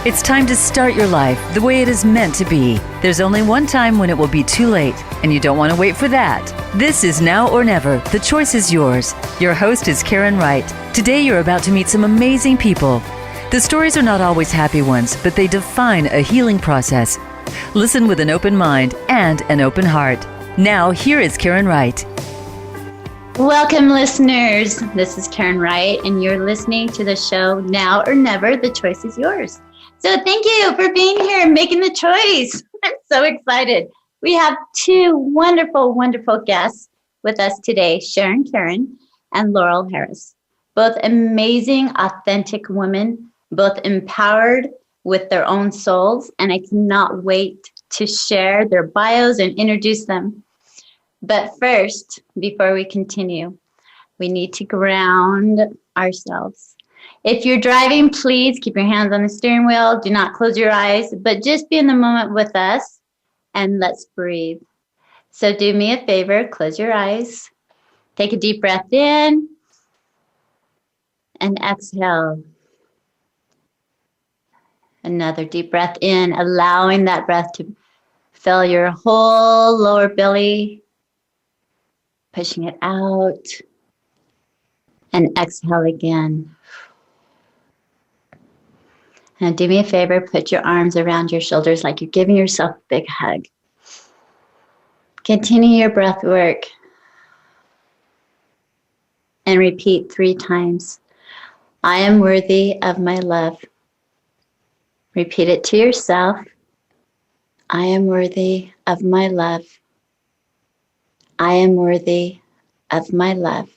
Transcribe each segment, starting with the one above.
It's time to start your life the way it is meant to be. There's only one time when it will be too late, and you don't want to wait for that. This is Now or Never. The choice is yours. Your host is Caren Wright. Today you're about to meet some amazing people. The stories are not always happy ones, but they define a healing process. Listen with an open mind and an open heart. Now, here is Caren Wright. Welcome, listeners. This is Caren Wright, and you're listening to the show Now or Never. The choice is yours. So thank you for being here and making the choice. I'm so excited. We have two wonderful, wonderful guests with us today, Sharon, Caren, and Laurel Harris. Both amazing, authentic women, both empowered with their own souls, and I cannot wait to share their bios and introduce them. But first, before we continue, we need to ground ourselves. If you're driving, please keep your hands on the steering wheel. Do not close your eyes, but just be in the moment with us and let's breathe. So do me a favor, close your eyes. Take a deep breath in and exhale. Another deep breath in, allowing that breath to fill your whole lower belly, pushing it out, and exhale again. Now do me a favor, put your arms around your shoulders like you're giving yourself a big hug. Continue your breath work and repeat 3 times. I am worthy of my love. Repeat it to yourself. I am worthy of my love. I am worthy of my love.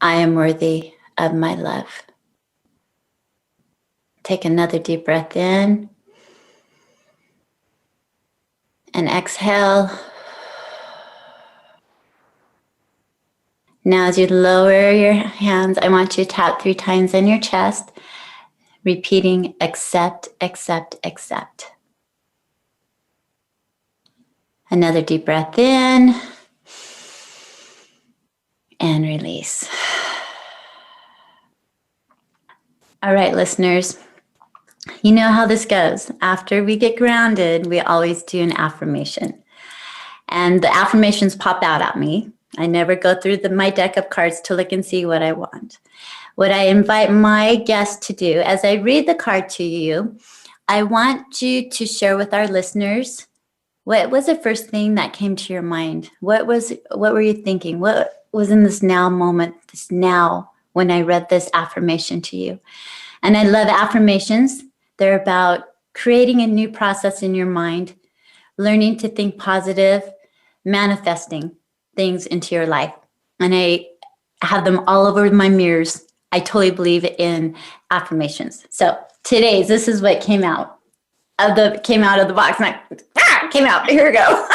I am worthy of my love. Take another deep breath in and exhale. Now as you lower your hands, I want you to tap 3 times on your chest, repeating accept, accept, accept. Another deep breath in and release. All right, listeners. You know how this goes. After we get grounded, we always do an affirmation. And the affirmations pop out at me. I never go through my deck of cards to look and see what I want. What I invite my guests to do, as I read the card to you, I want you to share with our listeners, what was the first thing that came to your mind? What were you thinking? What was in this now moment, this now, when I read this affirmation to you? And I love affirmations. They're about creating a new process in your mind, learning to think positive, manifesting things into your life. And I have them all over my mirrors. I totally believe in affirmations. So this is what came out of the box. And came out. Here we go.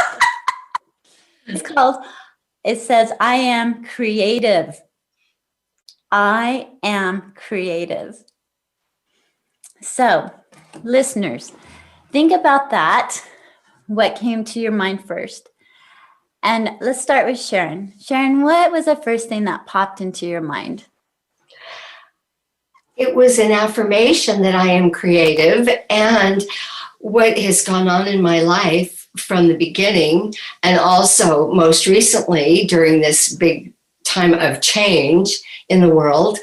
It says, I am creative. I am creative. So, listeners, think about that. What came to your mind first? And let's start with Sharon. Sharon, what was the first thing that popped into your mind? It was an affirmation that I am creative, and what has gone on in my life from the beginning, and also most recently during this big time of change in the world,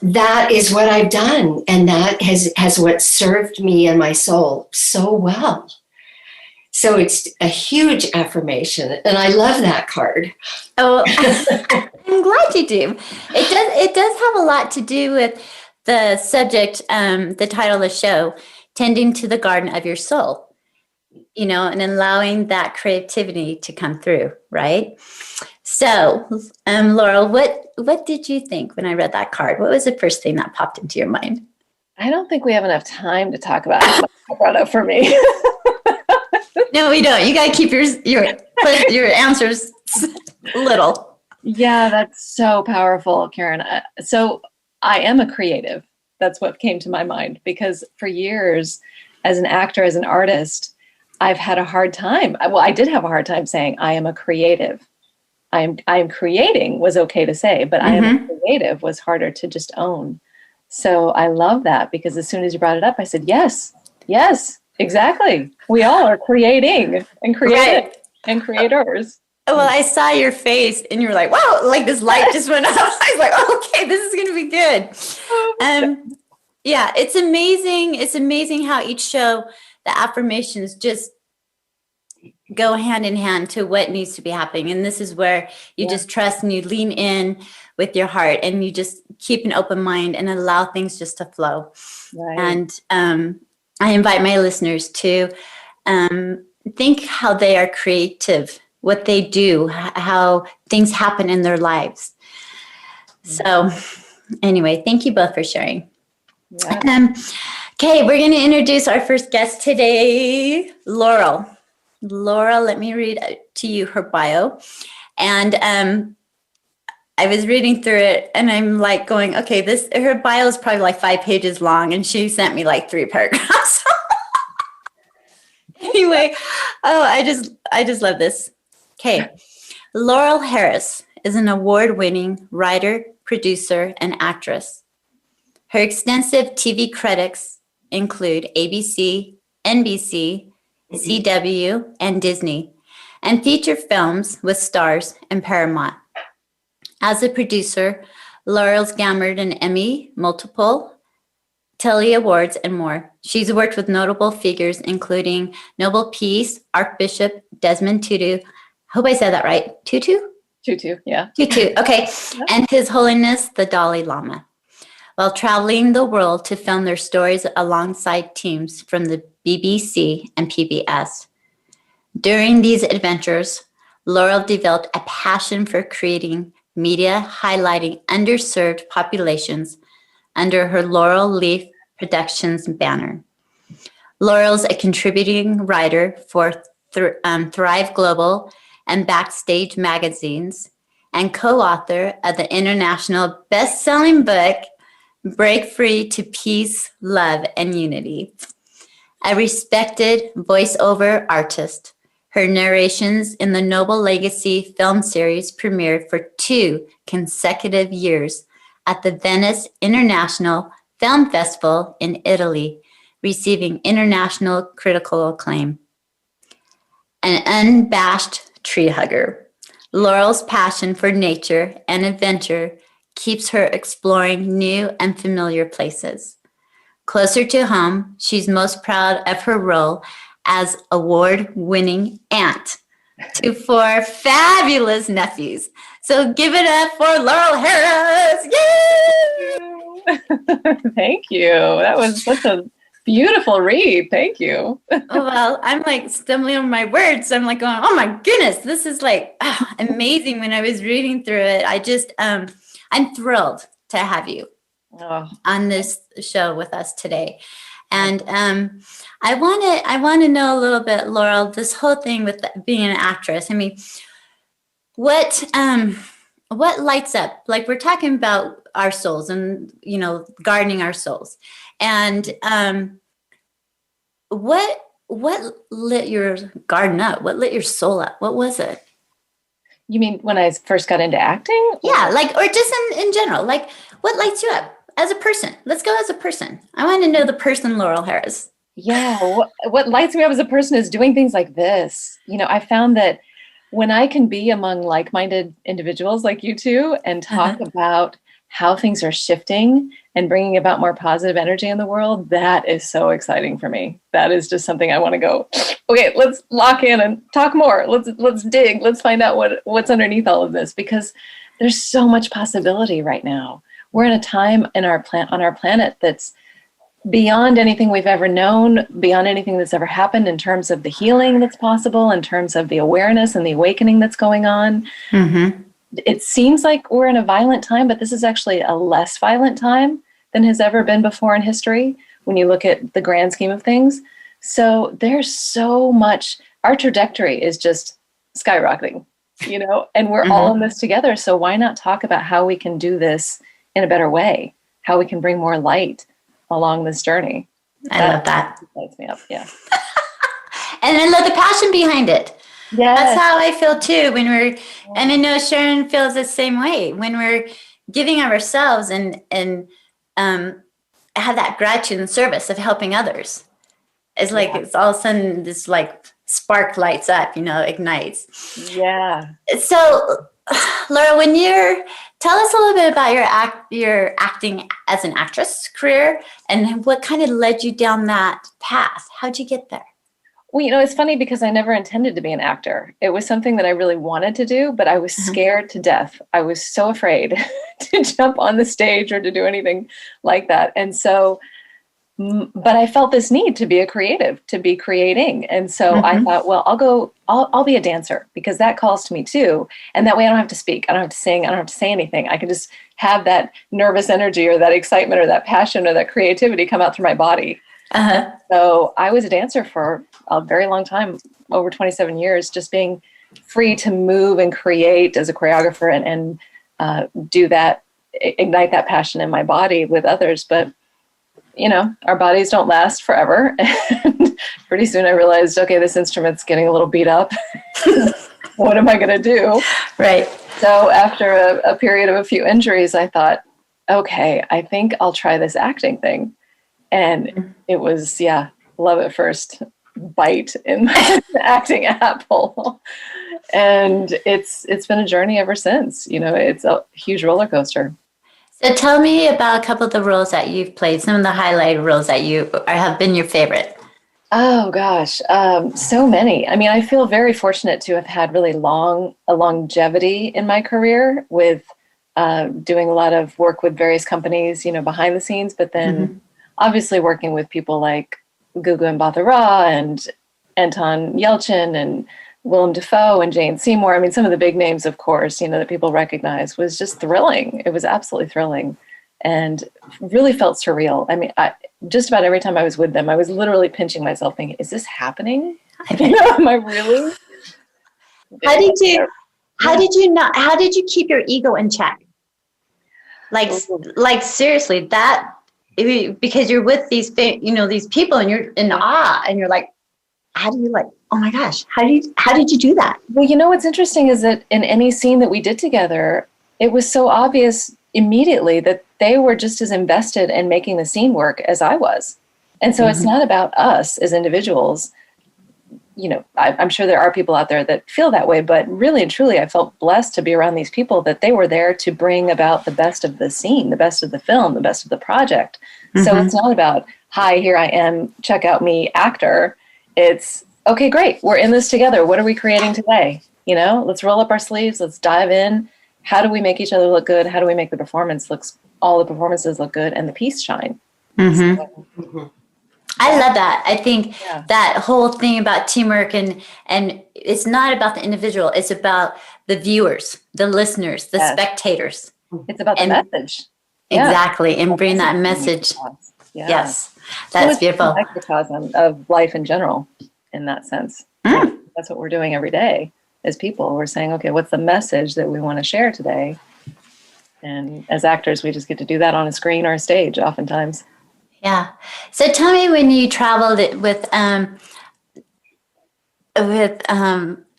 that is what I've done, and that has what served me and my soul so well. So it's a huge affirmation, and I love that card. Oh, I'm glad you do. It does have a lot to do with the subject, the title of the show, Tending to the Garden of Your Soul, and allowing that creativity to come through, right? So, Laurel, what did you think when I read that card? What was the first thing that popped into your mind? I don't think we have enough time to talk about it. Brought up for me. No, we don't. You got to keep your answers little. Yeah, that's so powerful, Caren. So I am a creative. That's what came to my mind, because for years, as an actor, as an artist, I've had a hard time. Well, I did have a hard time saying I am a creative. I am creating was okay to say, but I am a creative was harder to just own. So I love that, because as soon as you brought it up, I said, yes, exactly. We all are creating and creating and creators. Well, I saw your face and you were like, wow, like this light just went up. I was like, oh, okay, this is going to be good. Yeah, it's amazing. It's amazing how each show, the affirmations just go hand in hand to what needs to be happening. And this is where you just trust and you lean in with your heart and you just keep an open mind and allow things just to flow. Right. And I invite my listeners to think how they are creative, what they do, how things happen in their lives. So anyway, thank you both for sharing. Yeah. Okay, we're going to introduce our first guest today, Laurel. Laurel, let me read to you her bio. And I was reading through it and I'm like going, okay, her bio is probably like 5 pages long and she sent me like 3 paragraphs. Anyway, I just love this. Okay. Laurel Harris is an award-winning writer, producer, and actress. Her extensive TV credits include ABC, NBC, CW, and Disney, and feature films with Stars and Paramount. As a producer, Laurel's garnered an Emmy, multiple Telly Awards, and more. She's worked with notable figures including Nobel Peace, Archbishop Desmond Tutu. Hope I said that right. Tutu, yeah. Tutu, okay. Yeah. And His Holiness the Dalai Lama, while traveling the world to film their stories alongside teams from the BBC and PBS. During these adventures, Laurel developed a passion for creating media highlighting underserved populations under her Laurel Leaf Productions banner. Laurel's a contributing writer for Thrive Global and Backstage magazines and co-author of the international best-selling book, Break Free to Peace, Love, and Unity. A respected voiceover artist, her narrations in the Noble Legacy film series premiered for 2 consecutive years at the Venice International Film Festival in Italy, receiving international critical acclaim. An unabashed tree hugger, Laurel's passion for nature and adventure keeps her exploring new and familiar places. Closer to home, she's most proud of her role as award-winning aunt to 4 fabulous nephews. So give it up for Laurel Harris. Yay! Thank you. That was such a beautiful read. Thank you. Well, I'm like stumbling over my words. I'm like going, oh my goodness, this is like amazing. When I was reading through it, I just, I'm thrilled to have you on this show with us today. And I want to know a little bit, Laurel, this whole thing with being an actress. I mean, what lights up? Like, we're talking about our souls and, gardening our souls. And what lit your garden up? What lit your soul up? What was it? You mean when I first got into acting? Yeah, or just in general. Like, what lights you up as a person? Let's go as a person. I want to know the person Laurel Harris. Yeah, what lights me up as a person is doing things like this. I found that when I can be among like-minded individuals like you two and talk about how things are shifting and bringing about more positive energy in the world, that is so exciting for me. That is just something I want to go, okay, let's lock in and talk more. Let's dig. Let's find out what's underneath all of this, because there's so much possibility right now. We're in a time on our planet that's beyond anything we've ever known, beyond anything that's ever happened in terms of the healing that's possible, in terms of the awareness and the awakening that's going on. Mm-hmm. It seems like we're in a violent time, but this is actually a less violent time than has ever been before in history when you look at the grand scheme of things. So there's so much, our trajectory is just skyrocketing, and we're all in this together. So why not talk about how we can do this in a better way, how we can bring more light along this journey. I love that. Lights me up, yeah. And I love the passion behind it. Yeah, that's how I feel too. And I know Sharon feels the same way when we're giving of ourselves and have that gratitude and service of helping others. It's like it's all of a sudden this like spark lights up, ignites. Yeah. So, Laura, tell us a little bit about your acting as an actress career and what kind of led you down that path. How'd you get there? Well, it's funny because I never intended to be an actor. It was something that I really wanted to do, but I was scared to death. I was so afraid to jump on the stage or to do anything like that. And so, but I felt this need to be a creative, to be creating. And so I thought, well, I'll be a dancer because that calls to me too. And that way I don't have to speak. I don't have to sing. I don't have to say anything. I can just have that nervous energy or that excitement or that passion or that creativity come out through my body. So I was a dancer for a very long time, over 27 years, just being free to move and create as a choreographer and do that, ignite that passion in my body with others. But our bodies don't last forever. And pretty soon I realized, okay, this instrument's getting a little beat up. What am I going to do? Right. So after a period of a few injuries, I thought, okay, I think I'll try this acting thing. And it was, love at first bite in my acting apple. And it's been a journey ever since. It's a huge roller coaster. So tell me about a couple of the roles that you've played, some of the highlighted roles that have been your favorite. Oh, gosh. So many. I mean, I feel very fortunate to have had really a longevity in my career with doing a lot of work with various companies, behind the scenes, but then obviously working with people like Gugu Mbatha-Raw and Anton Yelchin and Willem Dafoe and Jane Seymour. I mean, some of the big names, of course, that people recognize, was just thrilling. It was absolutely thrilling and really felt surreal. I mean, just about every time I was with them, I was literally pinching myself thinking, is this happening? Am I really? How did you keep your ego in check? Like seriously, because you're with these people and you're in awe and you're like, how do you oh my gosh, how did you do that? Well, what's interesting is that in any scene that we did together, it was so obvious immediately that they were just as invested in making the scene work as I was. And so it's not about us as individuals. I'm sure there are people out there that feel that way, but really and truly, I felt blessed to be around these people, that they were there to bring about the best of the scene, the best of the film, the best of the project. So it's not about, hi, here I am, check out me, actor. It's, okay, great, we're in this together. What are we creating today? Let's roll up our sleeves. Let's dive in. How do we make each other look good? How do we make all the performances look good and the piece shine? I love that. I think that whole thing about teamwork and it's not about the individual. It's about the viewers, the listeners, the spectators. It's about the message. Exactly. And bring that message. Yes. That's beautiful. It's a microcosm of life in general in that sense. That's what we're doing every day as people. We're saying, okay, what's the message that we want to share today? And as actors, we just get to do that on a screen or a stage oftentimes. Yeah. So tell me, when you traveled with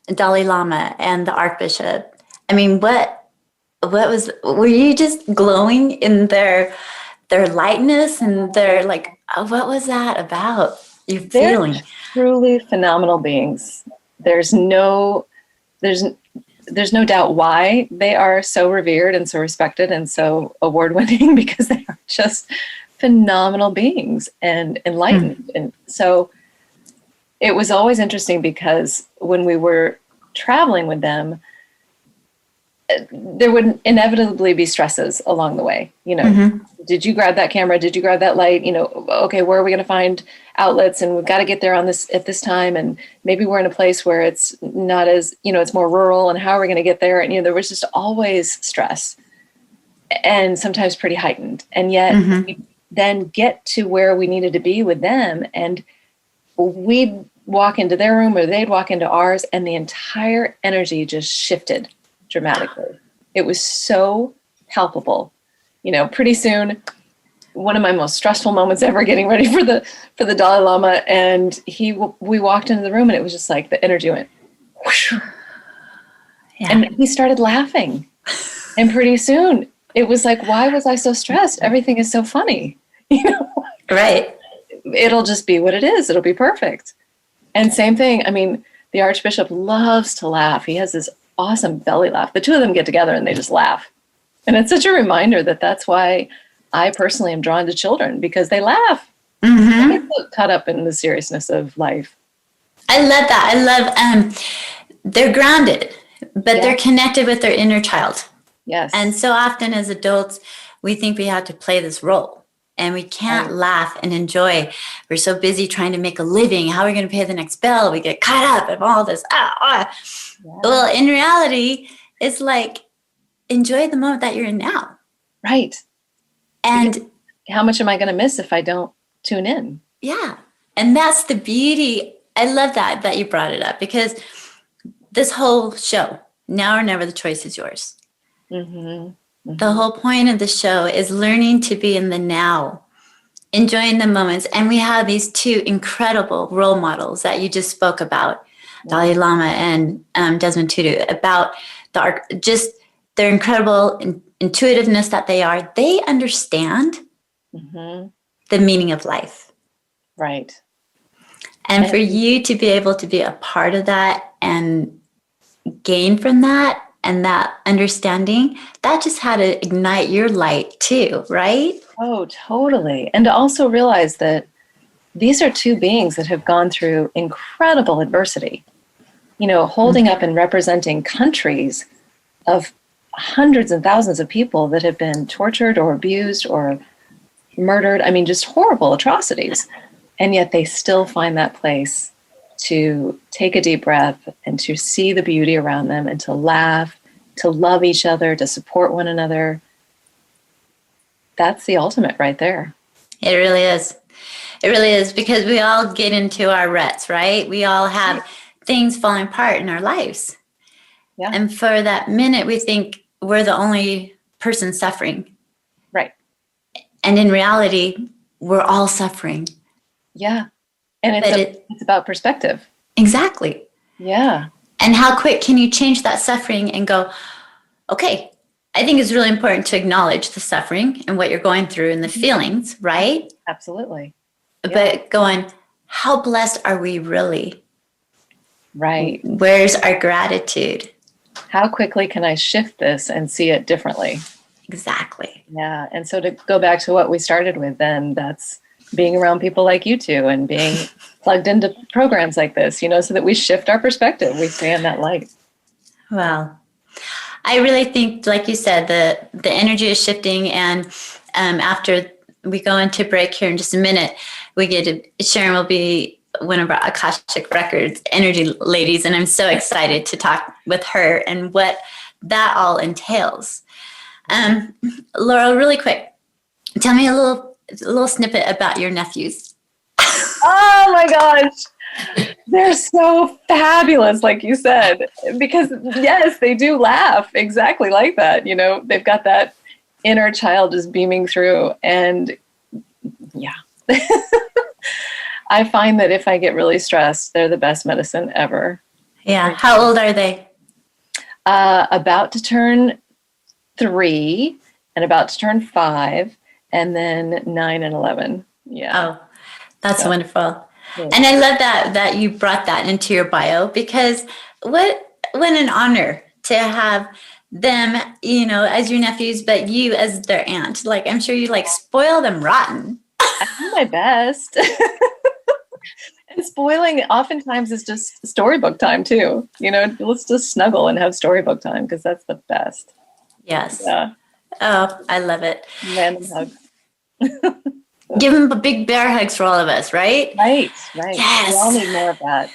Dalai Lama and the Archbishop, I mean, were you just glowing in their lightness and their what was that about? Your feeling? They're truly phenomenal beings. There's no doubt why they are so revered and so respected and so award-winning, because they are just phenomenal beings and enlightened. And so it was always interesting because when we were traveling with them, there would inevitably be stresses along the way. Did you grab that camera? Did you grab that light? Okay, where are we going to find outlets? And we've got to get there at this time. And maybe we're in a place where it's not as, it's more rural. And how are we going to get there? And, there was just always stress, and sometimes pretty heightened. And yet we then get to where we needed to be with them. And we'd walk into their room or they'd walk into ours, and the entire energy just shifted dramatically. It was so palpable. Pretty soon, one of my most stressful moments ever, getting ready for the Dalai Lama, and we walked into the room, and it was just like the energy went whoosh, and he started laughing, and pretty soon it was like, why was I so stressed? Everything is so funny, You know, Right. it'll just be what it is. It'll be perfect. And same thing. I mean, the Archbishop loves to laugh. He has this awesome belly laugh. The two of them get together and they just laugh. And it's such a reminder that that's why I personally am drawn to children, because they laugh. Mm-hmm. They get so caught up in the seriousness of life. I love that. I love, they're grounded, but they're connected with their inner child. Yes. And so often as adults, we think we have to play this role and we can't laugh and enjoy. We're so busy trying to make a living. How are we going to pay the next bill? We get caught up in all this. Well, in reality, it's like, enjoy the moment that you're in now. Right. And because how much am I going to miss if I don't tune in? Yeah. And that's the beauty. I love that you brought it up, because this whole show, Now or Never, the choice is yours. Mm-hmm. Mm-hmm. The whole point of the show is learning to be in the now, enjoying the moments. And we have these two incredible role models that you just spoke about, Dalai Lama and Desmond Tutu, about just their incredible intuitiveness that they are. They understand the meaning of life. Right. And for you to be able to be a part of that and gain from that and that understanding, that just had to ignite your light too, right? Oh, totally. And to also realize that these are two beings that have gone through incredible adversity, you know, holding up and representing countries of hundreds and thousands of people that have been tortured or abused or murdered. I mean, just horrible atrocities. And yet they still find that place to take a deep breath and to see the beauty around them and to laugh, to love each other, to support one another. That's the ultimate right there. It really is. It really is, because we all get into our ruts, right? We all have things falling apart in our lives. Yeah. And for that minute, we think we're the only person suffering. Right. And in reality, we're all suffering. Yeah. And it's about perspective. Exactly. Yeah. And how quick can you change that suffering and go, okay, I think it's really important to acknowledge the suffering and what you're going through and the feelings, right? Absolutely. Yeah. But going, how blessed are we really? Right. Where's our gratitude? How quickly can I shift this and see it differently? Exactly. Yeah. And so to go back to what we started with, then that's being around people like you two and being plugged into programs like this, you know, so that we shift our perspective. We stay in that light. Well, I really think, like you said, the energy is shifting. And after we go into break here in just a minute, Sharon will be one of our Akashic Records energy ladies. And I'm so excited to talk with her and what that all entails. Laurel, really quick, tell me a little snippet about your nephews. Oh my gosh. They're so fabulous, like you said, because yes, they do laugh exactly like that. You know, they've got that inner child just beaming through. And yeah, I find that if I get really stressed, they're the best medicine ever. Yeah. How old are they? About to turn 3 and about to turn 5. And then 9 and 11. Yeah. Oh, that's wonderful. Yeah. And I love that you brought that into your bio, because what an honor to have them, you know, as your nephews, but you as their aunt. Like, I'm sure you spoil them rotten. I do my best. And spoiling oftentimes is just storybook time too. You know, let's just snuggle and have storybook time, because that's the best. Yes. Yeah. Oh, I love it. Random hugs. Give them big bear hugs for all of us, right? Right. Yes. We all need more of that.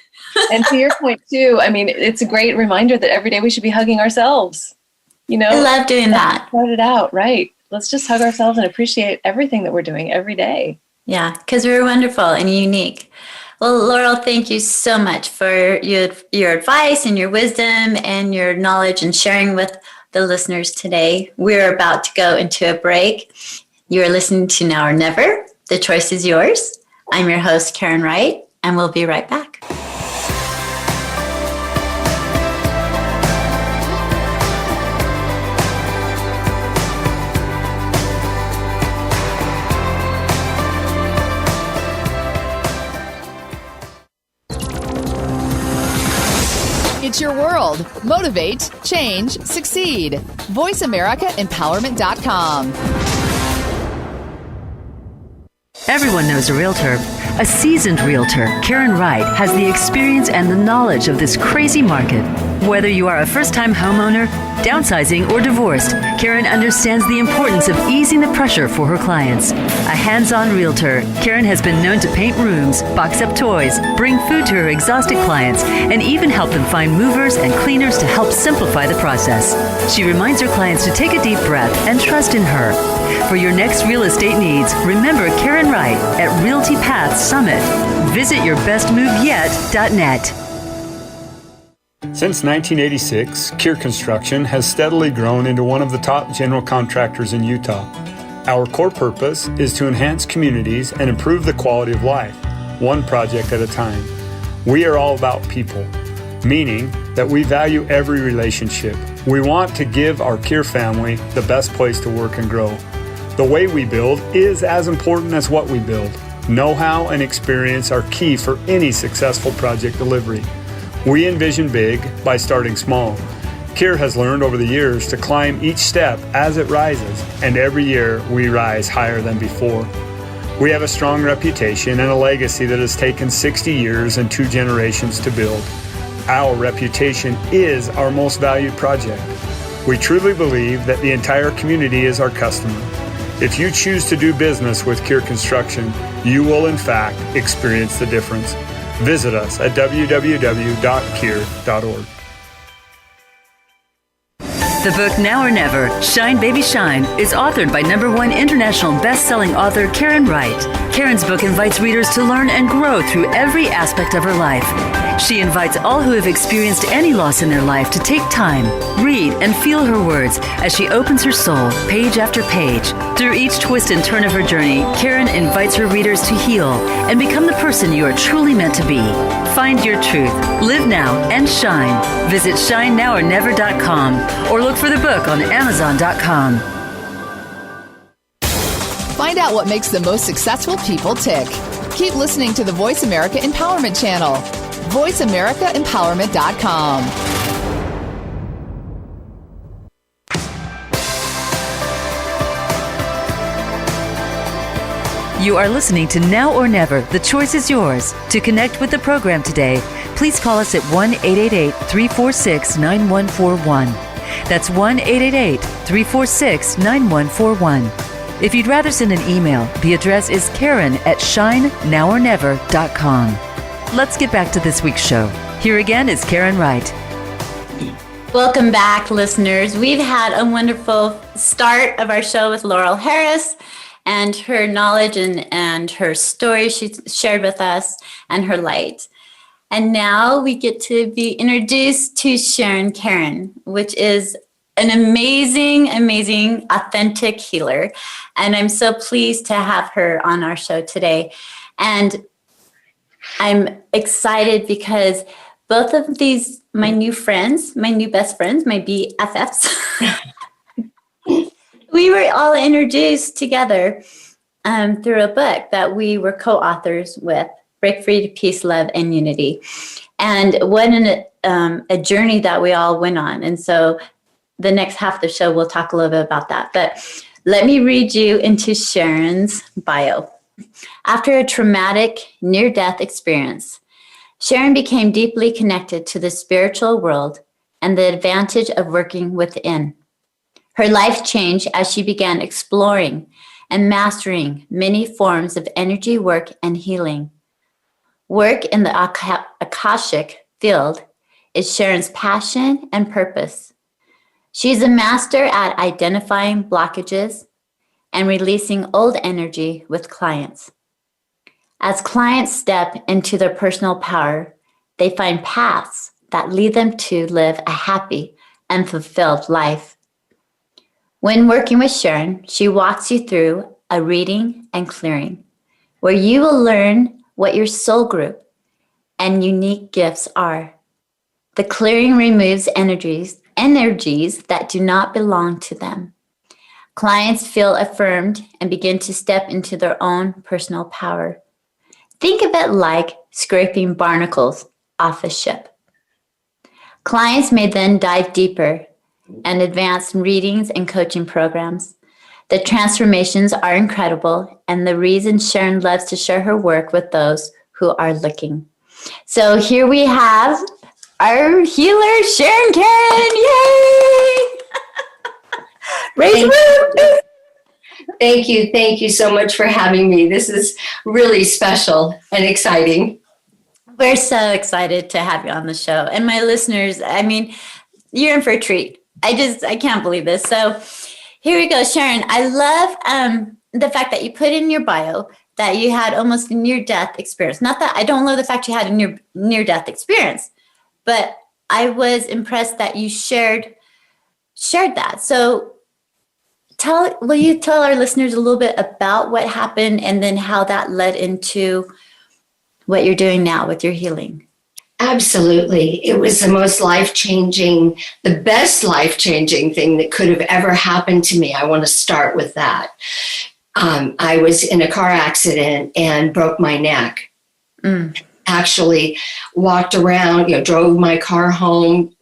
And to your point too, I mean, it's a great reminder that every day we should be hugging ourselves. You know, I love doing that. Start it out, right? Let's just hug ourselves and appreciate everything that we're doing every day. Yeah, because we're wonderful and unique. Well, Laurel, thank you so much for your advice and your wisdom and your knowledge and sharing with the listeners today. We're about to go into a break. You are listening to Now or Never. The choice is yours. I'm your host, Caren Wright, and we'll be right back. It's your world. Motivate, change, succeed. VoiceAmericaEmpowerment.com. Everyone knows a realtor. A seasoned realtor, Caren Wright, has the experience and the knowledge of this crazy market. Whether you are a first-time homeowner, downsizing, or divorced, Caren understands the importance of easing the pressure for her clients. A hands-on realtor, Caren has been known to paint rooms, box up toys, bring food to her exhausted clients, and even help them find movers and cleaners to help simplify the process. She reminds her clients to take a deep breath and trust in her. For your next real estate needs, remember Caren Wright at Realty Path Summit. Visit yourbestmoveyet.net. Since 1986, Kier Construction has steadily grown into one of the top general contractors in Utah. Our core purpose is to enhance communities and improve the quality of life, one project at a time. We are all about people, meaning that we value every relationship. We want to give our Kier family the best place to work and grow. The way we build is as important as what we build. Know-how and experience are key for any successful project delivery. We envision big by starting small. Kier has learned over the years to climb each step as it rises, and every year we rise higher than before. We have a strong reputation and a legacy that has taken 60 years and 2 generations to build. Our reputation is our most valued project. We truly believe that the entire community is our customer. If you choose to do business with Kier Construction, you will in fact experience the difference. Visit us at www.kier.org. The book Now or Never, Shine Baby Shine, is authored by #1 international best-selling author Caren Wright. Caren's book invites readers to learn and grow through every aspect of her life. She invites all who have experienced any loss in their life to take time, read, and feel her words as she opens her soul, page after page. Through each twist and turn of her journey, Caren invites her readers to heal and become the person you are truly meant to be. Find your truth, live now, and shine. Visit ShineNowOrNever.com or look for the book on Amazon.com. Find out what makes the most successful people tick. Keep listening to the Voice America Empowerment Channel. VoiceAmericaEmpowerment.com. You are listening to Now or Never. The choice is yours. To connect with the program today, please call us at 1-888-346-9141. That's 1-888-346-9141. If you'd rather send an email, the address is Caren@ShineNowOrNever.com. Let's get back to this week's show. Here again is Caren Wright. Welcome back, listeners. We've had a wonderful start of our show with Laurel Harris and her knowledge and her story she shared with us and her light. And now we get to be introduced to Sharon Caren, which is an amazing, amazing, authentic healer. And I'm so pleased to have her on our show today. And I'm excited because both of these, my new friends, my new best friends, my BFFs, we were all introduced together through a book that we were co-authors with, Break Free to Peace, Love, and Unity. And what a journey that we all went on. And so the next half of the show, we'll talk a little bit about that. But let me read you into Sharon's bio. After a traumatic near-death experience, Sharon became deeply connected to the spiritual world and the advantage of working within. Her life changed as she began exploring and mastering many forms of energy work and healing. Work in the Akashic field is Sharon's passion and purpose. She's a master at identifying blockages and releasing old energy with clients. As clients step into their personal power, they find paths that lead them to live a happy and fulfilled life. When working with Sharon, she walks you through a reading and clearing, where you will learn what your soul group and unique gifts are. The clearing removes energies that do not belong to them. Clients feel affirmed and begin to step into their own personal power. Think of it like scraping barnacles off a ship. Clients may then dive deeper and advance in readings and coaching programs. The transformations are incredible, and the reason Sharon loves to share her work with those who are looking. So here we have our healer, Sharon Caren. Yay! Raise the roof! Thank you so much for having me. This is really special and exciting. We're so excited to have you on the show. And my listeners, I mean, you're in for a treat. I can't believe this. So here we go, Sharon. I love the fact that you put in your bio that you had almost a near-death experience. Not that I don't love the fact you had a near-death experience, but I was impressed that you shared that. So will you tell our listeners a little bit about what happened and then how that led into what you're doing now with your healing? Absolutely. It was the most life-changing, the best life-changing thing that could have ever happened to me. I want to start with that. I was in a car accident and broke my neck. Actually walked around, drove my car home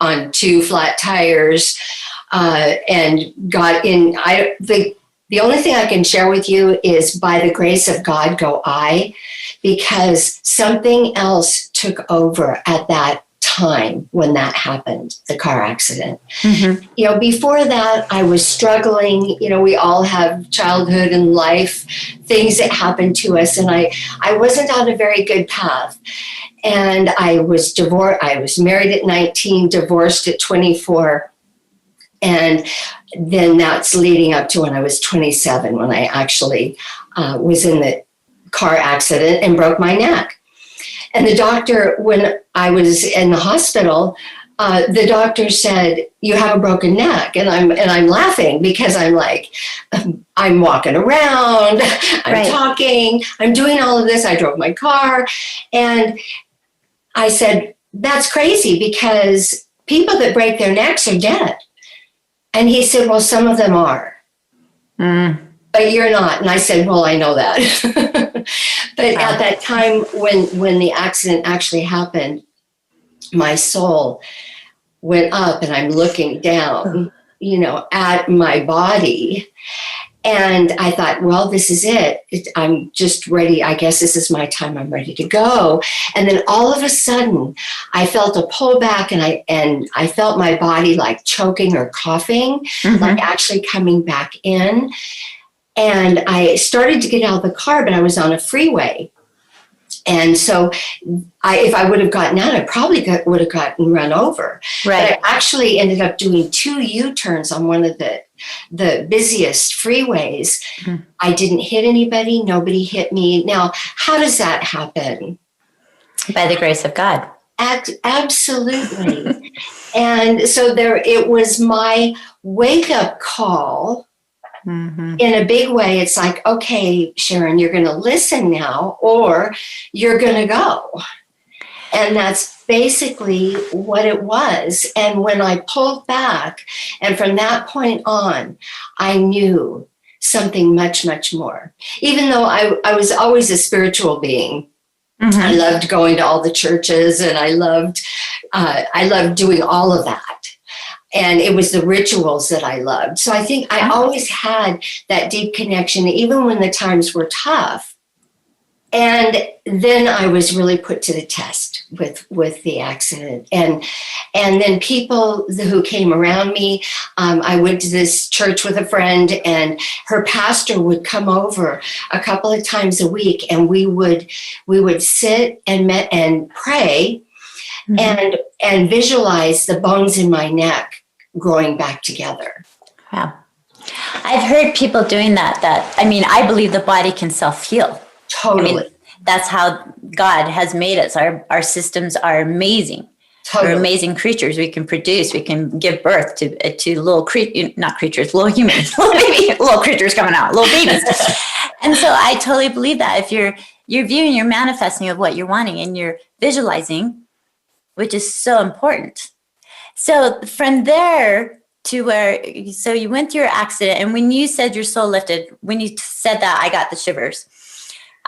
on 2 flat tires and got in. The only thing I can share with you is by the grace of God go I, because something else took over at that time when that happened, the car accident. Mm-hmm. Before that, I was struggling. We all have childhood and life, things that happen to us. And I wasn't on a very good path. And I was divorced. I was married at 19, divorced at 24. And then that's leading up to when I was 27, when I actually was in the car accident and broke my neck. And the doctor, when I was in the hospital, the doctor said, "You have a broken neck." And I'm laughing because I'm like, I'm walking around, I'm talking, I'm doing all of this. I drove my car. And I said, "That's crazy because people that break their necks are dead." And he said, "Well, some of them are, but you're not." And I said, "Well, I know that." But at that time when the accident actually happened, my soul went up and I'm looking down, at my body. And I thought, well, this is it. I'm just ready. I guess this is my time. I'm ready to go. And then all of a sudden, I felt a pullback and I felt my body like choking or coughing, like actually coming back in. And I started to get out of the car, but I was on a freeway. And so if I would have gotten out, I probably would have gotten run over. Right. But I actually ended up doing 2 U-turns on one of the busiest freeways. I didn't hit anybody. Nobody hit me. Now, how does that happen? By the grace of God. Absolutely. And so it was my wake-up call. In a big way. It's like, okay, Sharon, you're going to listen now, or you're going to go. And that's basically what it was. And when I pulled back, and from that point on, I knew something much, much more. Even though I was always a spiritual being. I loved going to all the churches, and I loved doing all of that. And it was the rituals that I loved. So I think I always had that deep connection, even when the times were tough. And then I was really put to the test with the accident. And then people who came around me, I went to this church with a friend, and her pastor would come over a couple of times a week, and we would sit and pray and visualize the bones in my neck growing back together. Wow. I've heard people doing that. I believe the body can self-heal. Totally. That's how God has made us. Our systems are amazing. Totally. We're amazing creatures. We can produce, we can give birth to little not creatures, little humans, little creatures coming out, little babies. And so I totally believe that if you're viewing, you're manifesting of what you're wanting, and you're visualizing, which is so important. So from there to so you went through your accident, and when you said your soul lifted, when you said that, I got the shivers.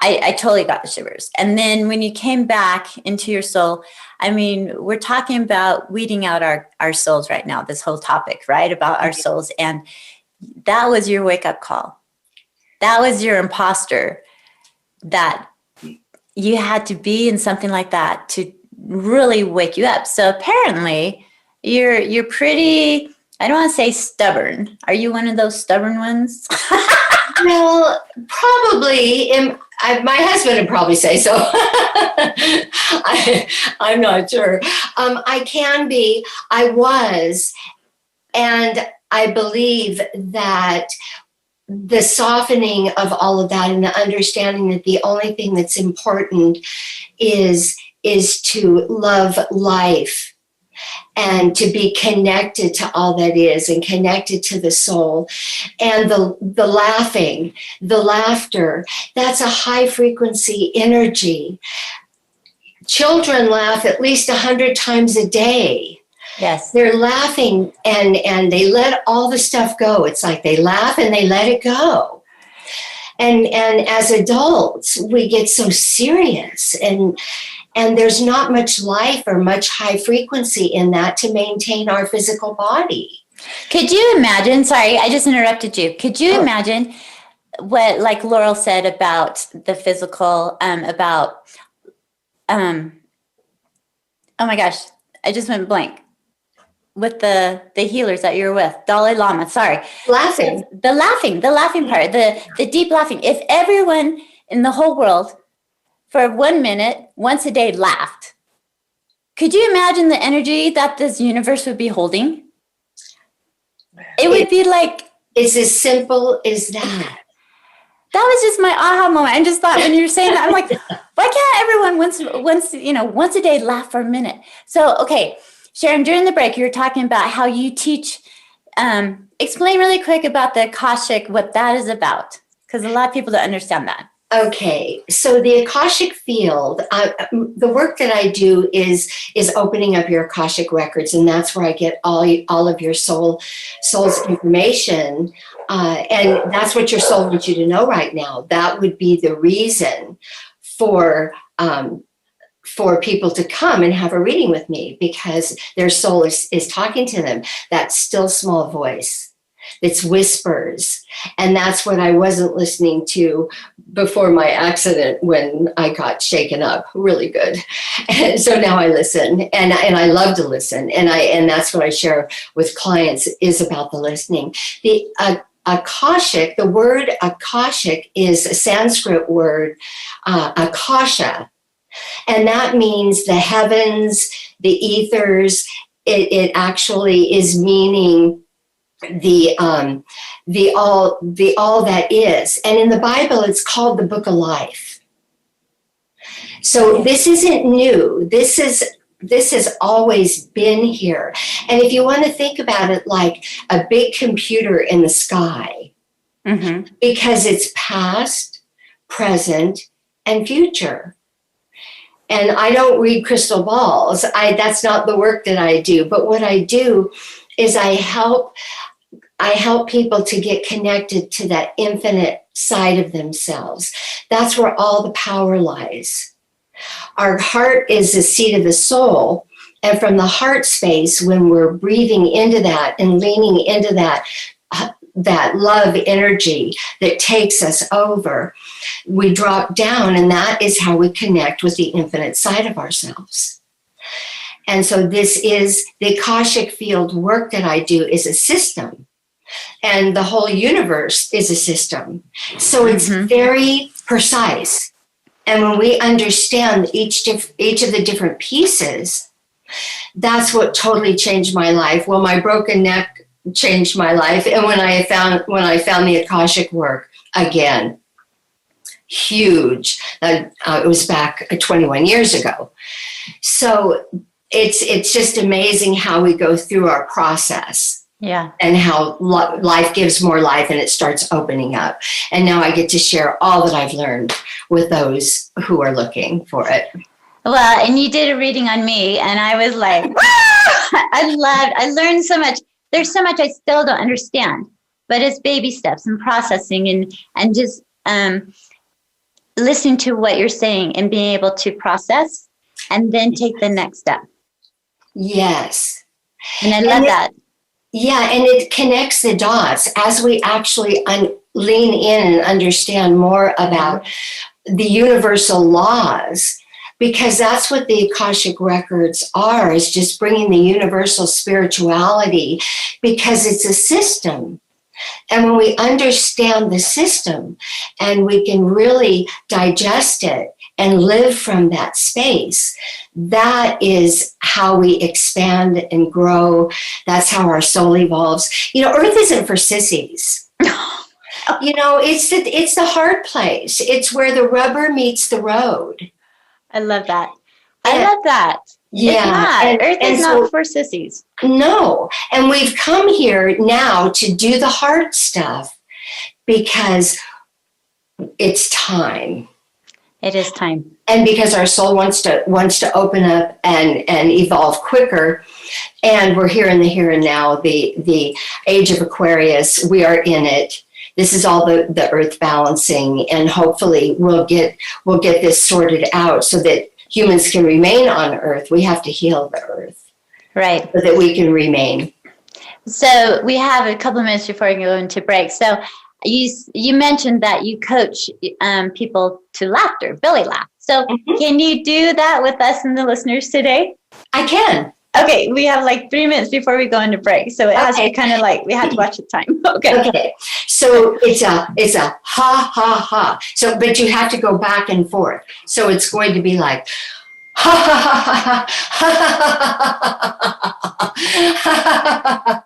I totally got the shivers. And then when you came back into your soul, I mean, we're talking about weeding out our souls right now, this whole topic, right? About our souls. And that was your wake-up call. That was your imposter, that you had to be in something like that to really wake you up. So apparently you're pretty, I don't want to say stubborn. Are you one of those stubborn ones? Well, probably. My husband would probably say so. I'm not sure. I can be. I was. And I believe that the softening of all of that and the understanding that the only thing that's important is to love life and to be connected to all that is and connected to the soul. And the laughing, the laughter, that's a high frequency energy. Children laugh at least 100 times a day. Yes. They're laughing and they let all the stuff go. It's like they laugh and they let it go. And as adults, we get so serious and there's not much life or much high frequency in that to maintain our physical body. Could you imagine, sorry, I just interrupted you. Could you imagine what, like Laurel said about the physical, oh my gosh, I just went blank. With the healers that you're with, Dalai Lama, sorry. Laughing. The laughing part, the deep laughing. If everyone in the whole world for 1 minute, once a day laughed, could you imagine the energy that this universe would be holding? It would be like... It's as simple as that. That was just my aha moment. I just thought when you were saying that, I'm like, why can't everyone once a day laugh for a minute? So, okay. Sharon, during the break, you were talking about how you teach. Explain really quick about the Akashic, what that is about, because a lot of people don't understand that. Okay, so the Akashic field, the work that I do is opening up your Akashic records, and that's where I get all of your soul's information, and that's what your soul wants you to know right now. That would be the reason for people to come and have a reading with me, because their soul is talking to them. That still small voice. It's whispers. And that's what I wasn't listening to before my accident when I got shaken up really good. And so now I listen, and I love to listen. And that's what I share with clients, is about the listening. The Akashic, the word Akashic is a Sanskrit word, Akasha. And that means the heavens, the ethers. It actually is meaning the all that is. And in the Bible, it's called the Book of Life. So this isn't new. This has always been here. And if you want to think about it like a big computer in the sky, because it's past, present, and future. And I don't read crystal balls. That's not the work that I do. But what I do is I help people to get connected to that infinite side of themselves. That's where all the power lies. Our heart is the seat of the soul. And from the heart space, when we're breathing into that and leaning into that love energy that takes us over, we drop down, and that is how we connect with the infinite side of ourselves. And so this is the Akashic field work that I do is a system, and the whole universe is a system. So it's very precise. And when we understand each of the different pieces, that's what totally changed my life. Well, my broken neck changed my life. And when I found the Akashic work, again, huge. It was back 21 years ago. So it's just amazing how we go through our process. Yeah. And how life gives more life and it starts opening up. And now I get to share all that I've learned with those who are looking for it. Well, and you did a reading on me, and I was like, I learned so much. There's so much I still don't understand, but it's baby steps and processing and just, listening to what you're saying and being able to process and then take the next step. Yes. And I love that. Yeah, and it connects the dots as we actually lean in and understand more about the universal laws, because that's what the Akashic records are, is just bringing the universal spirituality, because it's a system. And when we understand the system and we can really digest it and live from that space, that is how we expand and grow. That's how our soul evolves. Earth isn't for sissies. It's the hard place. It's where the rubber meets the road. I love that. I love that. Yeah. Earth is not for sissies. No. And we've come here now to do the hard stuff because it's time. It is time. And because our soul wants to open up and evolve quicker. And we're here in the here and now, the age of Aquarius. We are in it. This is all the earth balancing, and hopefully we'll get this sorted out so that humans can remain on Earth. We have to heal the Earth, right, so that we can remain. So we have a couple of minutes before we go into break. So you mentioned that you coach people to laughter, belly laugh. So Can you do that with us and the listeners today? I can. Okay, we have like 3 minutes before we go into break, so it has to be kind of like we have to watch the time. Okay. So it's a ha ha ha. So, but you have to go back and forth. So it's going to be like ha ha ha ha ha ha ha.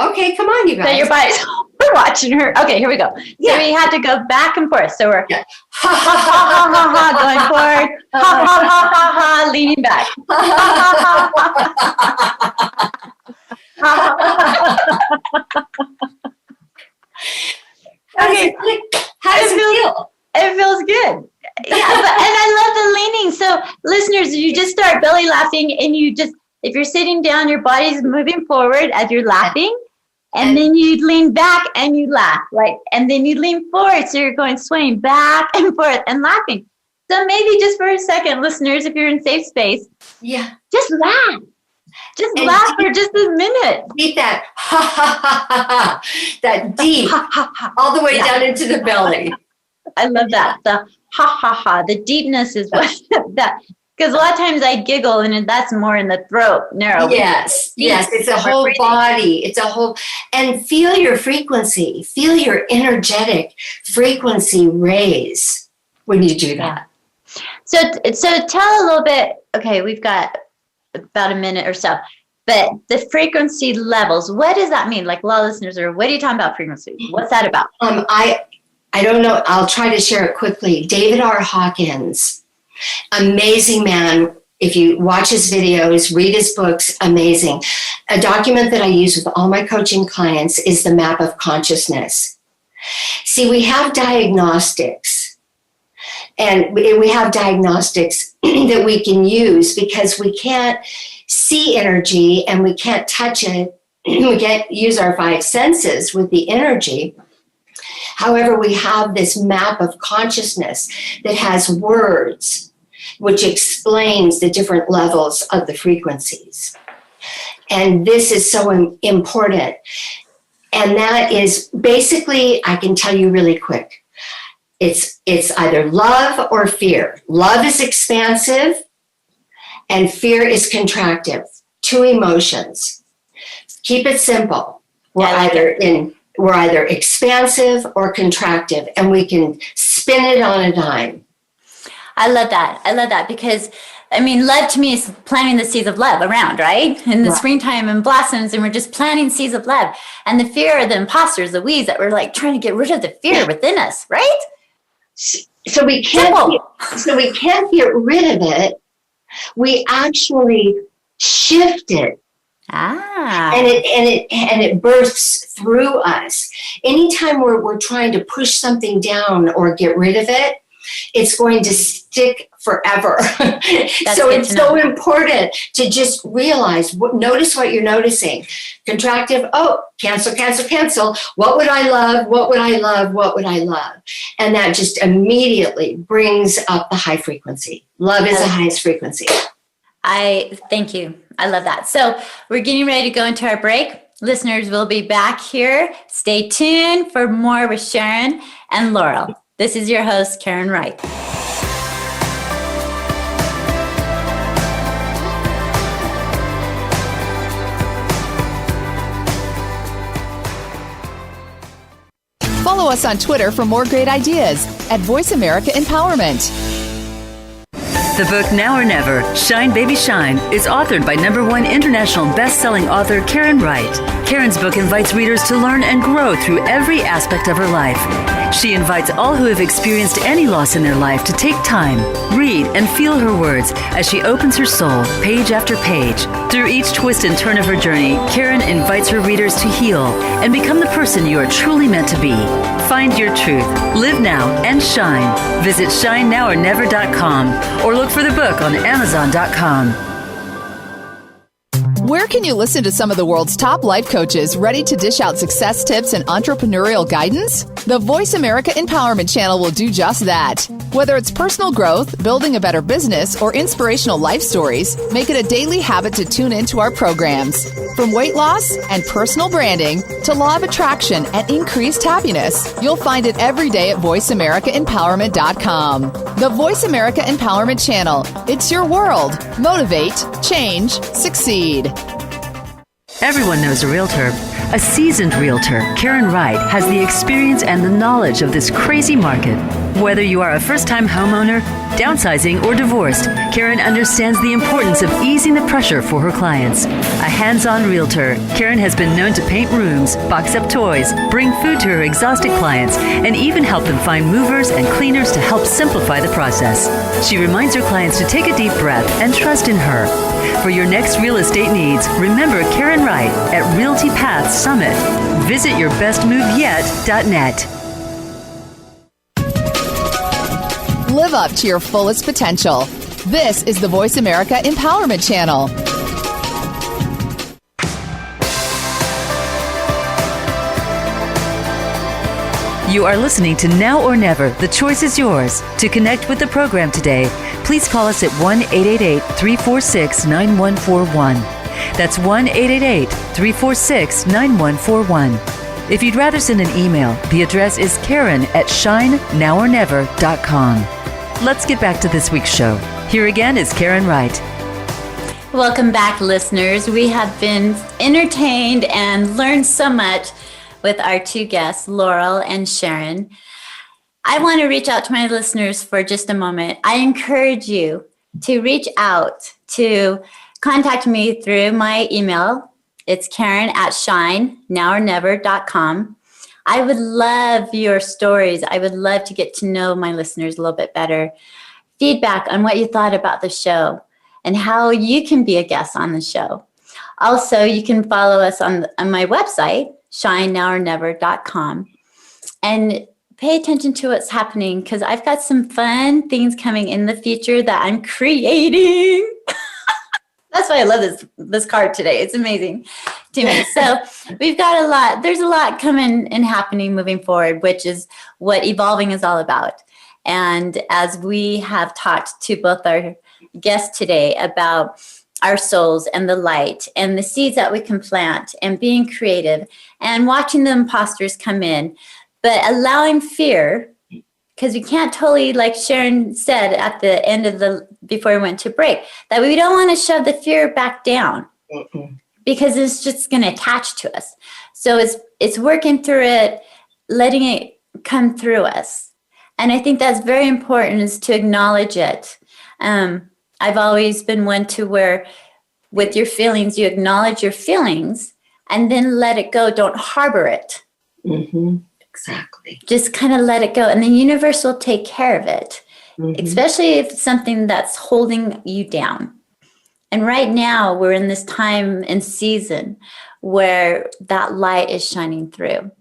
Okay, come on, you guys. So your body's we're watching her. Okay, here we go. So we have to go back and forth. So we're ha ha ha ha ha going forward. Ha ha ha ha ha leaning back. Ha ha ha ha ha. Okay. How does it feel? It feels good. Yeah, and I love the leaning. So listeners, you just start belly laughing, and if you're sitting down, your body's moving forward as you're laughing. And then you lean back and you laugh, right? And then you lean forward, so you're going swaying back and forth and laughing. So maybe just for a second, listeners, if you're in safe space, just laugh. Just laugh for just a minute. Deep that ha ha ha ha ha, that deep, all the way down into the belly. I love that. The ha ha ha. The deepness is what that. Because a lot of times I giggle, and that's more in the throat, narrow. Yes, it's a whole body. It's a whole, and feel your frequency. Feel your energetic frequency raise when you do that. So tell a little bit. Okay, we've got about a minute or so, but the frequency levels. What does that mean? Like a lot of listeners are, what are you talking about frequency? What's that about? I don't know. I'll try to share it quickly. David R. Hawkins. Amazing man. If you watch his videos, read his books, amazing. A document that I use with all my coaching clients is the map of consciousness. See, we have diagnostics, and we have diagnostics that we can use because we can't see energy and we can't touch it. We can't use our 5 senses with the energy. However, we have this map of consciousness that has words, which explains the different levels of the frequencies. And this is so important. And that is basically, I can tell you really quick, it's either love or fear. Love is expansive and fear is contractive. 2 emotions. Keep it simple. We're either expansive or contractive, and we can spin it on a dime. I love that because, I mean, love to me is planting the seeds of love around, right? In the springtime and blossoms, and we're just planting seeds of love. And the fear, the imposters, the weeds that we're like trying to get rid of the fear within us, right? So we can't get rid of it. We actually shift it. And it bursts through us. Anytime we're trying to push something down or get rid of it, it's going to stick forever. So it's so important to just realize, notice what you're noticing. Contractive, cancel. What would I love? What would I love? What would I love? And that just immediately brings up the high frequency. Love is the highest frequency. Thank you. I love that. So we're getting ready to go into our break. Listeners, we'll be back here. Stay tuned for more with Sharon and Laurel. This is your host, Caren Wright. Follow us on Twitter for more great ideas at Voice America Empowerment. The book Now or Never, Shine Baby Shine, is authored by #1 international best-selling author Caren Wright. Caren's book invites readers to learn and grow through every aspect of her life. She invites all who have experienced any loss in their life to take time, read, and feel her words as she opens her soul page after page. Through each twist and turn of her journey, Caren invites her readers to heal and become the person you are truly meant to be. Find your truth, live now, and shine. Visit shinenowornever.com or look for the book on Amazon.com. Where can you listen to some of the world's top life coaches ready to dish out success tips and entrepreneurial guidance? The Voice America Empowerment Channel will do just that. Whether it's personal growth, building a better business, or inspirational life stories, make it a daily habit to tune into our programs. From weight loss and personal branding to law of attraction and increased happiness, you'll find it every day at voiceamericaempowerment.com. The Voice America Empowerment Channel. It's your world. Motivate, change, succeed. Everyone knows a realtor. A seasoned realtor, Caren Wright, has the experience and the knowledge of this crazy market. Whether you are a first-time homeowner, downsizing, or divorced, Caren understands the importance of easing the pressure for her clients. A hands-on realtor, Caren has been known to paint rooms, box up toys, bring food to her exhausted clients, and even help them find movers and cleaners to help simplify the process. She reminds her clients to take a deep breath and trust in her. For your next real estate needs, remember Caren Wright at Realty Path Summit. Visit yourbestmoveyet.net. Live up to your fullest potential. This is the Voice America Empowerment Channel. You are listening to Now or Never. The choice is yours. To connect with the program today, please call us at 1-888-346-9141. That's 1-888-346-9141. If you'd rather send an email, the address is Caren@shinenowornever.com. Let's get back to this week's show. Here again is Caren Wright. Welcome back, listeners. We have been entertained and learned so much with our two guests, Laurel and Sharon. I want to reach out to my listeners for just a moment. I encourage you to reach out, to contact me through my email. It's Caren@shinenowornever.com. I would love your stories. I would love to get to know my listeners a little bit better. Feedback on what you thought about the show and how you can be a guest on the show. Also, you can follow us on my website, shinenowornever.com, and pay attention to what's happening because I've got some fun things coming in the future that I'm creating. That's why I love this card today. It's amazing to me. So we've got a lot. There's a lot coming and happening moving forward, which is what evolving is all about. And as we have talked to both our guests today about our souls and the light and the seeds that we can plant and being creative and watching the imposters come in, but allowing fear, because we can't totally, like Sharon said at the end of before we went to break, that we don't want to shove the fear back down because it's just going to attach to us. So it's working through it, letting it come through us. And I think that's very important, is to acknowledge it. I've always been one to where with your feelings, you acknowledge your feelings and then let it go. Don't harbor it. Mm-hmm. Exactly. Just kind of let it go. And the universe will take care of it, especially if it's something that's holding you down. And right now we're in this time and season where that light is shining through.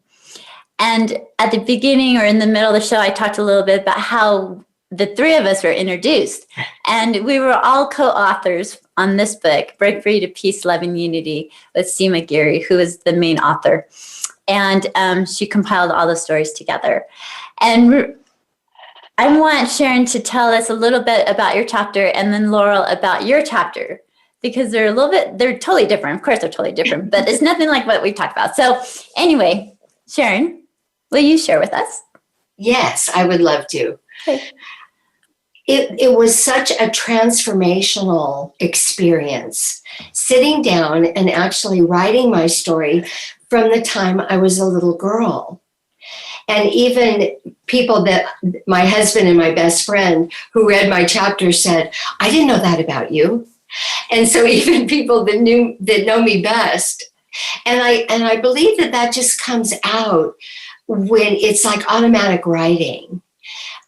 And at the beginning or in the middle of the show, I talked a little bit about how the three of us were introduced, and we were all co-authors on this book, Break Free to Peace, Love, and Unity, with Seema Giri, who is the main author. And she compiled all the stories together. And I want Sharon to tell us a little bit about your chapter, and then Laurel about your chapter, because they're totally different. Of course, they're totally different, but it's nothing like what we've talked about. So anyway, Sharon, will you share with us? Yes, I would love to. Okay. It was such a transformational experience, sitting down and actually writing my story from the time I was a little girl. And even people that my husband and my best friend who read my chapter said, I didn't know that about you. And so even people that know me best. And I believe that just comes out when it's like automatic writing.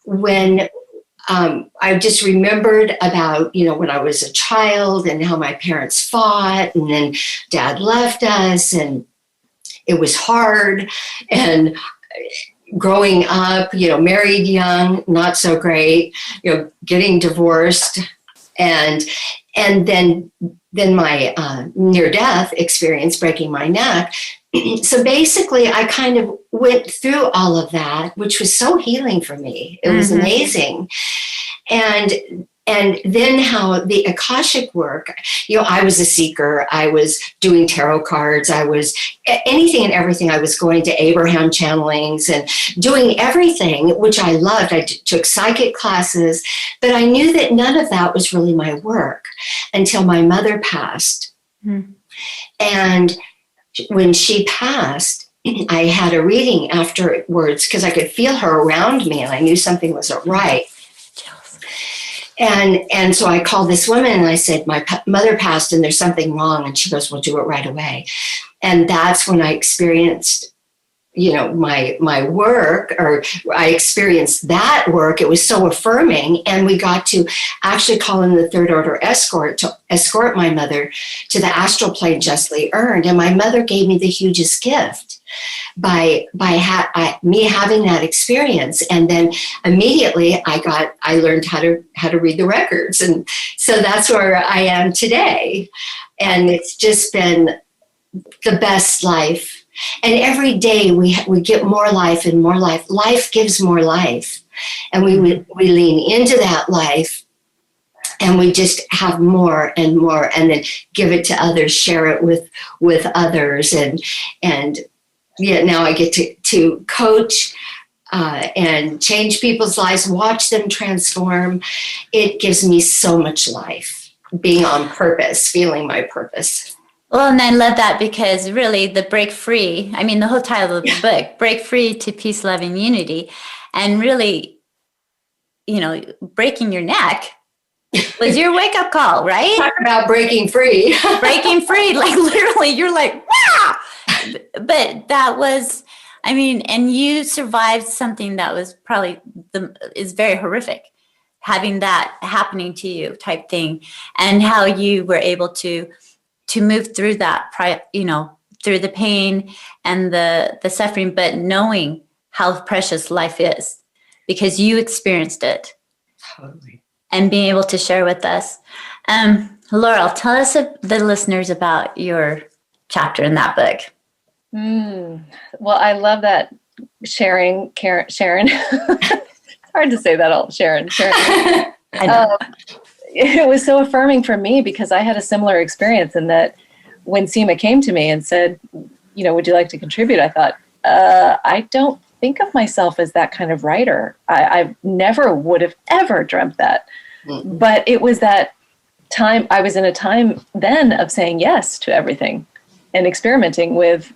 When I just remembered about, when I was a child and how my parents fought, and then Dad left us, and it was hard. And growing up, married young, not so great, getting divorced, and then my near-death experience, breaking my neck. So basically, I kind of went through all of that, which was so healing for me. It was amazing. And then how the Akashic work, I was a seeker. I was doing tarot cards. I was anything and everything. I was going to Abraham channelings and doing everything, which I loved. I took psychic classes, but I knew that none of that was really my work until my mother passed. And when she passed, I had a reading afterwards because I could feel her around me, and I knew something wasn't right. And so I called this woman and I said, my mother passed and there's something wrong. And she goes, well, do it right away. And that's when I experienced, my work, or I experienced that work. It was so affirming. And we got to actually call in the third order escort to escort my mother to the astral plane justly earned. And my mother gave me the hugest gift by me having that experience. And then immediately I learned how to read the records. And so that's where I am today. And it's just been the best life. And every day we get more life and more life. Life gives more life. And we lean into that life, and we just have more and more, and then give it to others, share it with others. And yeah, now I get to coach and change people's lives, watch them transform. It gives me so much life, being on purpose, feeling my purpose. Well, and I love that, because really the break free, the whole title of the book, Break Free to Peace, Love, and Unity, and really, breaking your neck was your wake-up call, right? Talk about breaking free. Breaking free, like literally, you're like, wow! But that was, and you survived something that was probably is very horrific, having that happening to you type thing, and how you were able to move through that, through the pain and the suffering, but knowing how precious life is because you experienced it. Totally. And being able to share with us. Laurel, tell us, the listeners, about your chapter in that book. Well, I love that sharing, Sharon. It's hard to say that all, Sharon. I know. It was so affirming for me because I had a similar experience in that when Seema came to me and said, would you like to contribute? I thought, I don't think of myself as that kind of writer. I never would have ever dreamt that. Mm-hmm. But it was that time, I was in a time then of saying yes to everything and experimenting with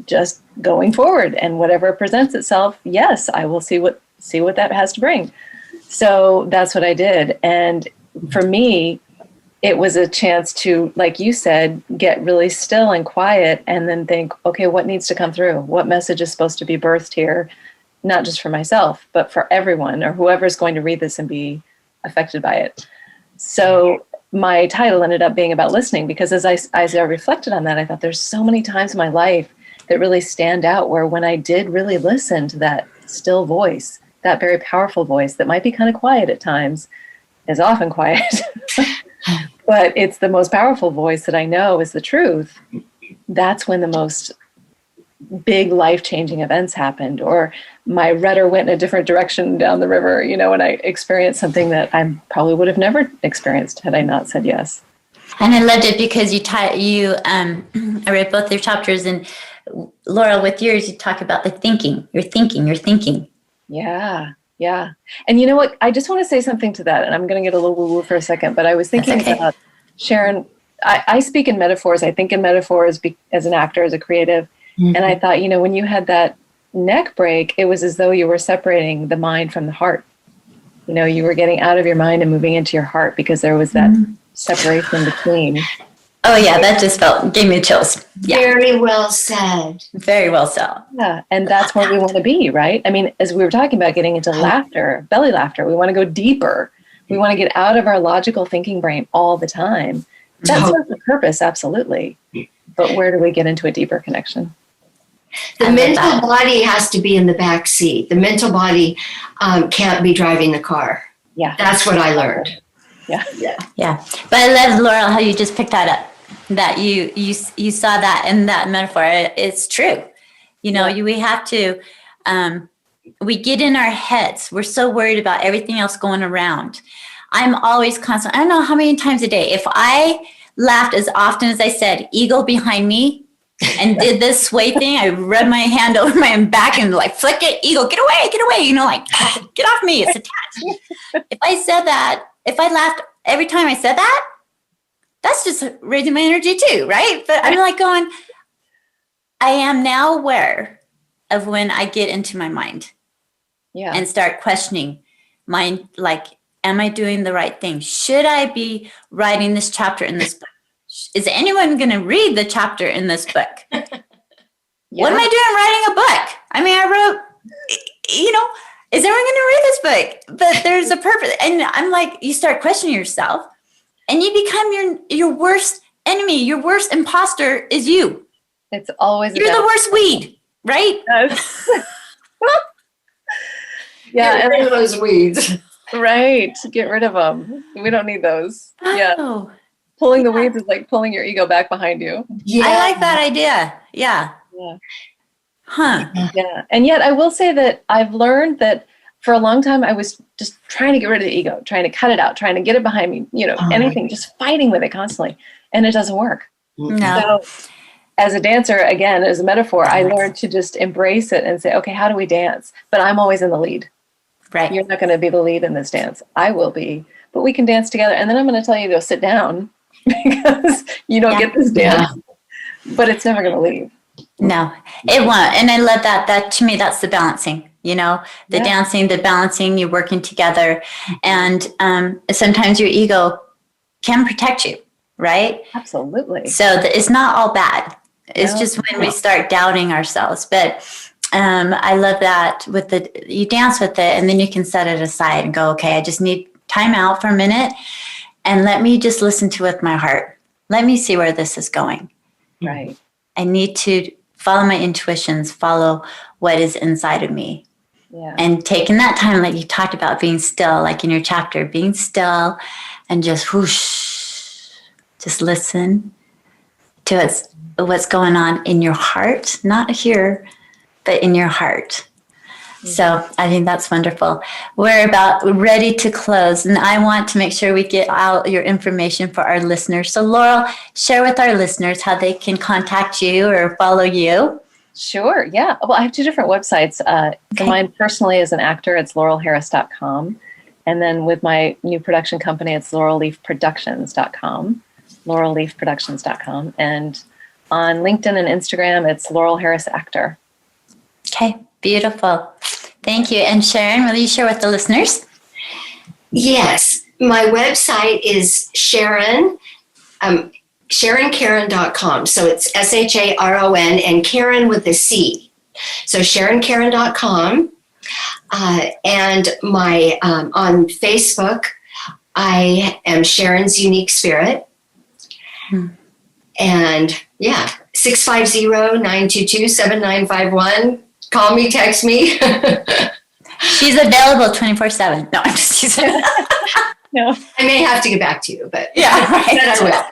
just going forward, and whatever presents itself, yes, I will see what that has to bring. So that's what I did. And for me, it was a chance to, like you said, get really still and quiet, and then think, okay, what needs to come through? What message is supposed to be birthed here? Not just for myself, but for everyone, or whoever's going to read this and be affected by it. So my title ended up being about listening, because as I reflected on that, I thought there's so many times in my life that really stand out where when I did really listen to that still voice, that very powerful voice that might be kind of quiet at times, is often quiet, but it's the most powerful voice that I know is the truth, that's when the most big life-changing events happened, or my rudder went in a different direction down the river, when I experienced something that I probably would have never experienced had I not said yes. And I loved it because I read both your chapters, and Laurel, with yours, you talk about the thinking. You're thinking. Yeah. And you know what? I just want to say something to that, and I'm going to get a little woo-woo for a second, but I was thinking about, Sharon, I speak in metaphors. I think in metaphors as an actor, as a creative. Mm-hmm. And I thought, when you had that neck break, it was as though you were separating the mind from the heart. You were getting out of your mind and moving into your heart because there was that separation between. Oh yeah, that just gave me chills. Yeah. Very well said. Very well said. Yeah, and that's where we want to be, right? I mean, as we were talking about getting into laughter, belly laughter, we want to go deeper. We want to get out of our logical thinking brain all the time. That serves the purpose, absolutely. But where do we get into a deeper connection? The mental body has to be in the back seat. The mental body can't be driving the car. Yeah. That's what I learned. Yeah. But I love, Laurel, how you just picked that up. That you saw that in that metaphor. It's true. We have to, we get in our heads. We're so worried about everything else going around. I'm always constant. I don't know how many times a day. If I laughed as often as I said, ego behind me, and did this sway thing, I rubbed my hand over my back and flick it, ego, get away, get off me, it's attached. If I said that, if I laughed every time I said that, that's just raising my energy too, right? But I'm going, I am now aware of when I get into my mind and start questioning mind, am I doing the right thing? Should I be writing this chapter in this book? Is anyone going to read the chapter in this book? What am I doing writing a book? I mean, I wrote, is anyone going to read this book? But there's a purpose. And I'm you start questioning yourself, and you become your worst enemy. Your worst imposter is you. It's always you're the worst weed, right? Yes. Get rid of those weeds. Right. Get rid of them. We don't need those. Oh. Yeah. Pulling the weeds is like pulling your ego back behind you. Yeah. I like that idea. Yeah. Huh. Yeah. And yet I will say that I've learned that for a long time, I was just trying to get rid of the ego, trying to cut it out, trying to get it behind me, anything, just fighting with it constantly. And it doesn't work. No. So as a dancer, again, as a metaphor, I learned to just embrace it and say, okay, how do we dance? But I'm always in the lead. Right. You're not going to be the lead in this dance. I will be. But we can dance together. And then I'm going to tell you to go sit down because you don't get this dance. But it's never going to leave. No, it won't. And I love that. That to me, that's the balancing. Dancing, the balancing, you're working together. And sometimes your ego can protect you, right? Absolutely. So it's not all bad. It's just when we start doubting ourselves. But I love that you dance with it, and then you can set it aside and go, okay, I just need time out for a minute, and let me just listen to it with my heart. Let me see where this is going. Right. I need to follow my intuitions, follow what is inside of me. Yeah. And taking that time, like you talked about, being still, like in your chapter, being still and just whoosh, just listen to what's going on in your heart, not here, but in your heart. Mm-hmm. So I think that's wonderful. We're about ready to close, and I want to make sure we get out your information for our listeners. So Laurel, share with our listeners how they can contact you or follow you. Sure. Yeah. Well, I have two different websites. Mine personally as an actor, it's laurelharris.com. And then with my new production company, it's laurelleafproductions.com, laurelleafproductions.com. And on LinkedIn and Instagram, it's Laurel Harris Actor. Okay. Beautiful. Thank you. And Sharon, will you share with the listeners? Yes. My website is Sharon, SharonCaren.com. So it's SHARON and Caren with a C. So SharonCaren.com. And my on Facebook, I am Sharon's Unique Spirit. And 650-922-7951. Call me, text me. She's available 24/7. No, I'm just teasing. No. I may have to get back to you, but Yeah, right. but I will.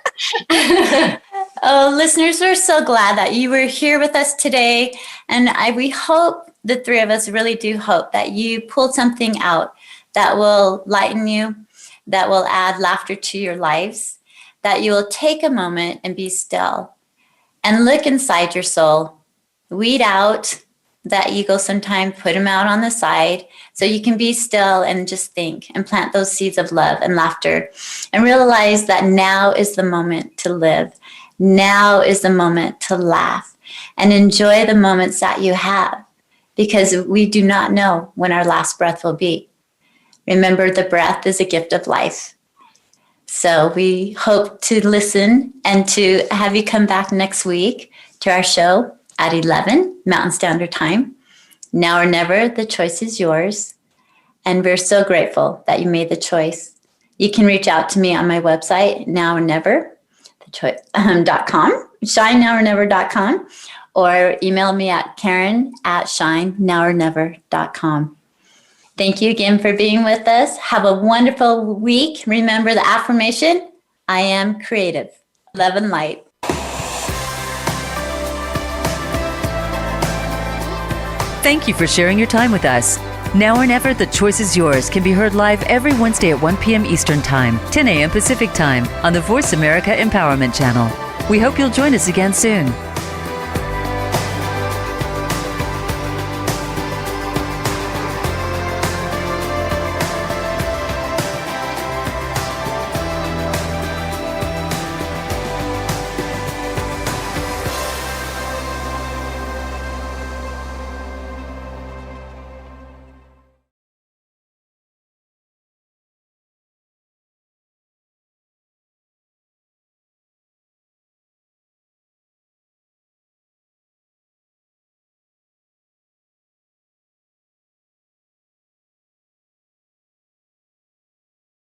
Oh, listeners, we're so glad that you were here with us today. And we hope, the three of us really do hope, that you pulled something out that will lighten you, that will add laughter to your lives, that you will take a moment and be still and look inside your soul, weed out that ego sometime, put them out on the side so you can be still and just think and plant those seeds of love and laughter and realize that now is the moment to live. Now is the moment to laugh and enjoy the moments that you have, because we do not know when our last breath will be. Remember, the breath is a gift of life. So we hope to listen and to have you come back next week to our show at 11 Mountain Standard Time. Now or never, the choice is yours. And we're so grateful that you made the choice. You can reach out to me on my website, nowornever.com, shinenowornever.com, or email me at Caren@shinenowornever.com. Thank you again for being with us. Have a wonderful week. Remember the affirmation, I am creative. Love and light. Thank you for sharing your time with us. Now or Never, The Choice is Yours can be heard live every Wednesday at 1 p.m. Eastern Time, 10 a.m. Pacific Time on the Voice America Empowerment Channel. We hope you'll join us again soon.